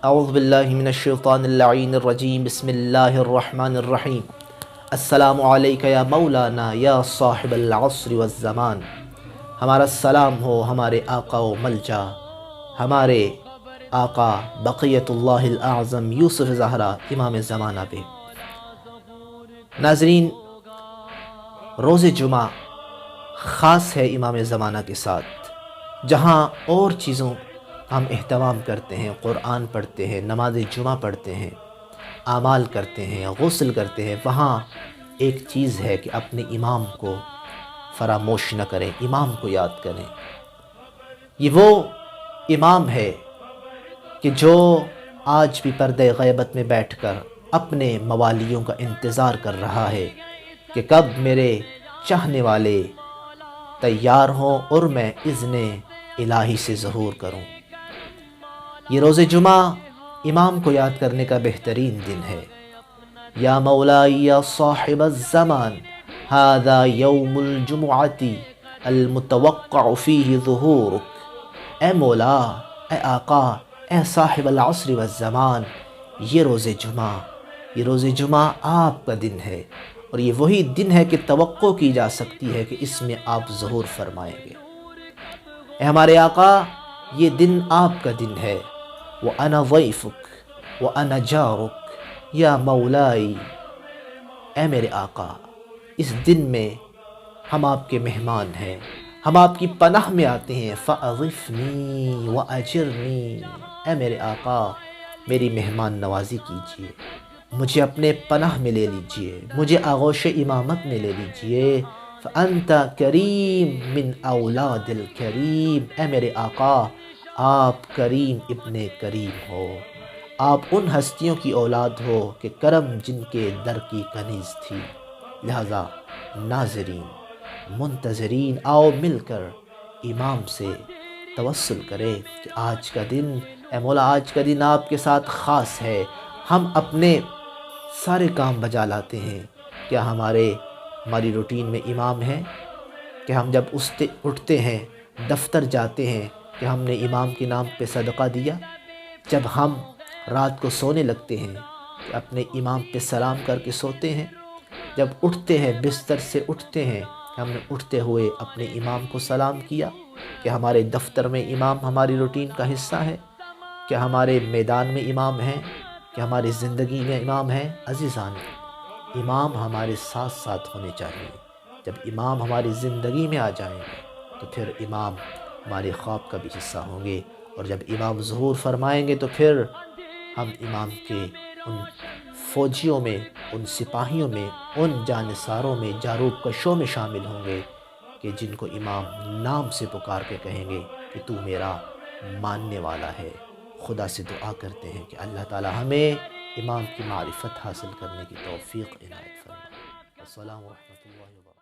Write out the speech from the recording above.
اعوذ باللہ من الشیطان اللعین الرجیم بسم اللہ الرحمن الرحیم السلام علیکہ یا مولانا یا صاحب العصر والزمان۔ ہمارا سلام ہو ہمارے آقا و ملجا، ہمارے آقا بقیت اللہ الاعظم یوسف زہرا امام زمانہ پہ۔ ناظرین، روز جمعہ خاص ہے امام زمانہ کے ساتھ، جہاں اور چیزوں ہم اہتمام کرتے ہیں، قرآن پڑھتے ہیں، نماز جمعہ پڑھتے ہیں، اعمال کرتے ہیں، غسل کرتے ہیں، وہاں ایک چیز ہے کہ اپنے امام کو فراموش نہ کریں، امام کو یاد کریں۔ یہ وہ امام ہے کہ جو آج بھی پردہ غیبت میں بیٹھ کر اپنے موالیوں کا انتظار کر رہا ہے کہ کب میرے چاہنے والے تیار ہوں اور میں اذن الہی سے ظہور کروں۔ یہ روز جمعہ امام کو یاد کرنے کا بہترین دن ہے۔ یا مولائی یا صاحب الزمان ھذا یوم الجمعۃ المتوقع فیہ ظہورک۔ اے مولا، اے آقا، اے صاحب العصر والزمان، یہ روز جمعہ آپ کا دن ہے، اور یہ وہی دن ہے کہ توقع کی جا سکتی ہے کہ اس میں آپ ظہور فرمائیں گے۔ اے ہمارے آقا، یہ دن آپ کا دن ہے۔ وَأَنَا ضَيْفُكَ وَأَنَا جَارُكَ یا مولائی، اے میرے آقا، اس دن میں ہم آپ کے مہمان ہیں، ہم آپ کی پناہ میں آتے ہیں۔ فَأَضِفْنِي وَأَجِرْنِي، اے میرے آقا، میری مہمان نوازی کیجئے، مجھے اپنے پناہ میں لے لیجئے، مجھے آغوش امامت میں لے لیجئے۔ فَأَنْتَ کریم من اولاد الکریم، اے میرے آقا، آپ کریم ابن کریم ہو، آپ ان ہستیوں کی اولاد ہو کہ کرم جن کے در کی کنیز تھی۔ لہذا ناظرین، منتظرین، آؤ مل کر امام سے توسل کرے کہ آج کا دن، اے مولا، آج کا دن آپ کے ساتھ خاص ہے۔ ہم اپنے سارے کام بجا لاتے ہیں، کیا ہماری روٹین میں امام ہے کہ ہم جب اٹھتے ہیں، دفتر جاتے ہیں، کہ ہم نے امام کے نام پہ صدقہ دیا؟ جب ہم رات کو سونے لگتے ہیں کہ اپنے امام پہ سلام کر کے سوتے ہیں؟ جب اٹھتے ہیں، بستر سے اٹھتے ہیں، کہ ہم نے اٹھتے ہوئے اپنے امام کو سلام کیا؟ کہ ہمارے دفتر میں امام ہماری روٹین کا حصہ ہے؟ کیا ہمارے میدان میں امام ہیں؟ کہ ہماری زندگی میں امام ہیں؟ عزیزان، امام ہمارے ساتھ ساتھ ہونے چاہیے۔ جب امام ہماری زندگی میں آ جائیں گے تو پھر امام ہمارے خواب کا بھی حصہ ہوں گے، اور جب امام ظہور فرمائیں گے تو پھر ہم امام کے ان فوجیوں میں، ان سپاہیوں میں، ان جانثاروں میں، جاروب کشوں میں شامل ہوں گے کہ جن کو امام نام سے پکار کے کہیں گے کہ تو میرا ماننے والا ہے۔ خدا سے دعا کرتے ہیں کہ اللہ تعالی ہمیں امام کی معرفت حاصل کرنے کی توفیق عنایت فرمائے۔ السلام ورحمۃ اللہ وبرکاتہ۔